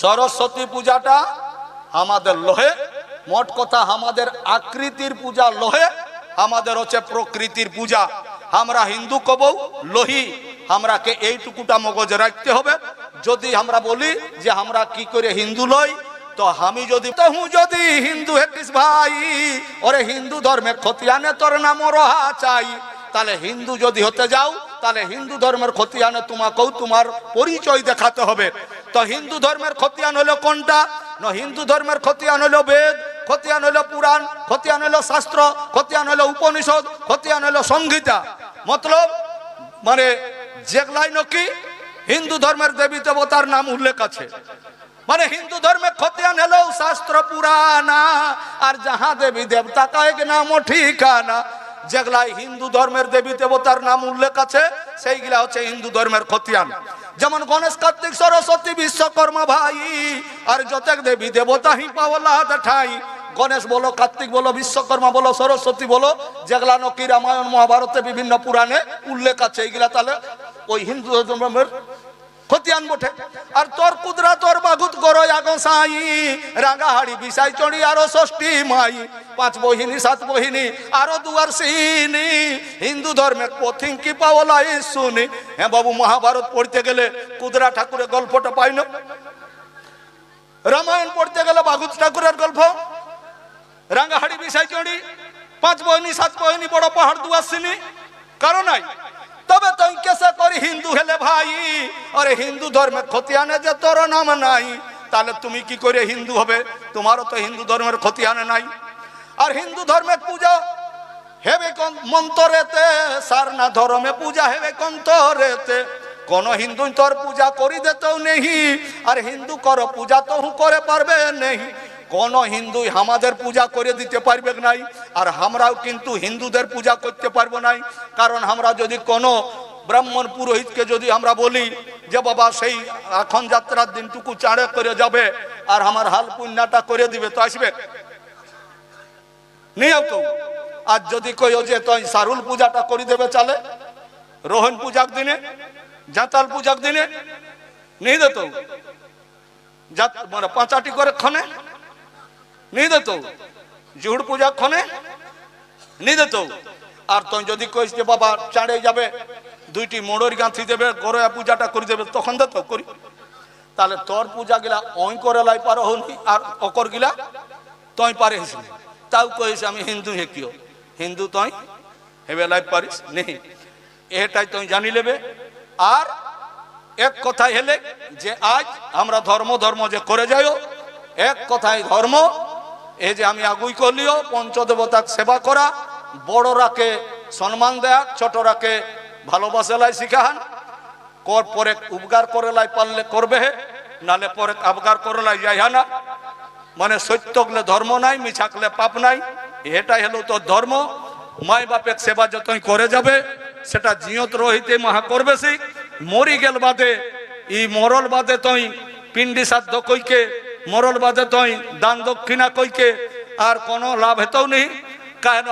সরস্বতী পূজাটা আমাদের লোহে, মোট কথা আমাদের আকৃতির পূজা লোহে, আমাদের হচ্ছে প্রকৃতির পূজা। আমরা হিন্দু কবৌ লোহি, আমরাকে এইটুকুটা মগজ রাখতে হবে। যদি আমরা বলি যে আমরা কি করে হিন্দু লই, তো আমি যদি যদি হিন্দু হেকিস ভাই, ওরে হিন্দু ধর্মে খতিয়ানে তোর নাম রহা চাই, তাহলে হিন্দু যদি হতে যাও তাহলে হিন্দু ধর্মের খতিয়ানে তোমাকেও তোমার পরিচয় দেখাতে হবে। তো হিন্দু ধর্মের খতিয়ান হলো কোনটা? না, হিন্দু ধর্মের খতিয়ান হলো বেদ, খতিয়ান হলো পুরাণ, খতিয়ান হলো শাস্ত্র, খতিয়ান হলো উপনিষদ, খতিয়ান হলো সংহিতা। মতলব মানে যেগুলাই নাকি হিন্দু ধর্মের দেবী দেবতার নাম উল্লেখ আছে, মানে হিন্দু ধর্মে খতিয়ান হলো শাস্ত্র পুরানা, আর যাহা দেবী দেবতা কায়ক নাম ঠিকানা। যেগুলাই হিন্দু ধর্মের দেবী দেবতার নাম উল্লেখ আছে সেইগুলা হচ্ছে হিন্দু ধর্মের খতিয়ান। যেমন গণেশ, কার্তিক, সরস্বতী, বিশ্বকর্মা ভাই, আর যত দেবী দেবতা হি পাওলা ঠাই। গণেশ বলো, কার্তিক বলো, বিশ্বকর্মা বলো, সরস্বতী বলো, যেগুলা নাকি রামায়ণ মহাভারতে বিভিন্ন পুরাণে উল্লেখ আছে, এইগুলা তাহলে ওই হিন্দু ধর্মের খতিয়ান বটে। আর তোর কুদরা তোর বাগুত গরয় আগসাই, রাঙ্গাহাড়ি বিসাই চড়ি আরো ষষ্ঠী মাই, 5 বহিনী 7 বহিনী আরো দুয়ার সিনি, হিন্দু ধর্মের পথিং কি পাওলাই শুনি। হ্যাঁ বাবু, মহাভারত পড়তে গেলে কুদরা ঠাকুরের গল্পটা পাই না, রামায়ণ পড়তে গেলে বাগুত ঠাকুরের গল্প, রাঙ্গাহাড়ি বিসাই চড়ি 5 বহিনী 7 বহিনী বড় পাহাড় দুয়ার সিনি কারণ নাই। তবে তুই কেসে করি হিন্দু হেলে ভাই, আরে হিন্দু ধর্মের খতিয়ানে যে তোর নাম নাই, তাহলে তুমি কি করে হিন্দু হবে? তোমারও তো হিন্দু ধর্মের খতিয়ানে নাই। আর হিন্দু ধর্মের পূজা হেবে মন্তরেতে, সার না ধর্মে পূজা হেবে কন্তরেতে। কোন হিন্দু তোর পূজা করি দেতেও নেই, আর হিন্দু কর পূজা তো করে পারবে নেই। কোন হিন্দু আমাদের পূজা করে দিতে পারবে নাই, আর আমরাও কিন্তু হিন্দুদের পূজা করতে পারবো নাই। কারণ আমরা যদি কোনো ব্রাহ্মণ পুরোহিতকে যদি আমরা বলি যে বাবা সেই এখন যাত্রার দিনটুকু চাঁড়ে করে যাবে আর আমার হাল পুণ্যটা করে দিবে, তো আসবে নিও তো। আর যদি কই যে তুই সারুল পূজাটা করে দেবে চালে, রোহন পূজার দিনে, জাতাল পূজার দিনে নিয়ে দিত, মানে 5টি করে ক্ষণে নিয়ে দিত, জুহুড় পূজা ক্ষণে নিয়ে দিত। আর তুই যদি কইস যে বাবা চাঁড়ে যাবে 2টি মোড়র গাঁথি দেবে, গরয়া পূজাটা করে দেবে, তখন দিত করি। তাহলে তোর পূজা গিলা ওই করে লাই পারো হনি, আর অকর গিলা তুই পারে হিসেবে। তাও কইস আমি হিন্দু হে, কিও হিন্দু তুই হেবে লাই পারিস নেই, এটাই তুই জানি লেবে। আর এক কথাই হেলে যে আজ আমরা ধর্ম ধর্ম যে করে যাইও, এক কথাই ধর্ম এই যে আমি আগুই করলিও পঞ্চদেবতাক সেবা করা, বড়রাকে সম্মান দেয়া, ছোটরাকে ভালোবাসালাই শিখান, কর পরে উপকার করে লাই পারলে করবে, নালে পরে আবগার করে লাই যাই না। মানে সত্যকলে ধর্ম নাই, মিছাকলে পাপ নাই, এটাই হলো তো ধর্ম। মাই বাপের সেবা যতই করে যাবে সেটা জিয়ত রহিতে মহা করবে, সেই মরি গেল বাদে ই মরল বাদে তুই পিণ্ডি সাধ্য কইকে, মরল বাদে তুই দান দক্ষিণা কইকে আর কোনো লাভ হেতেও নেই। কেন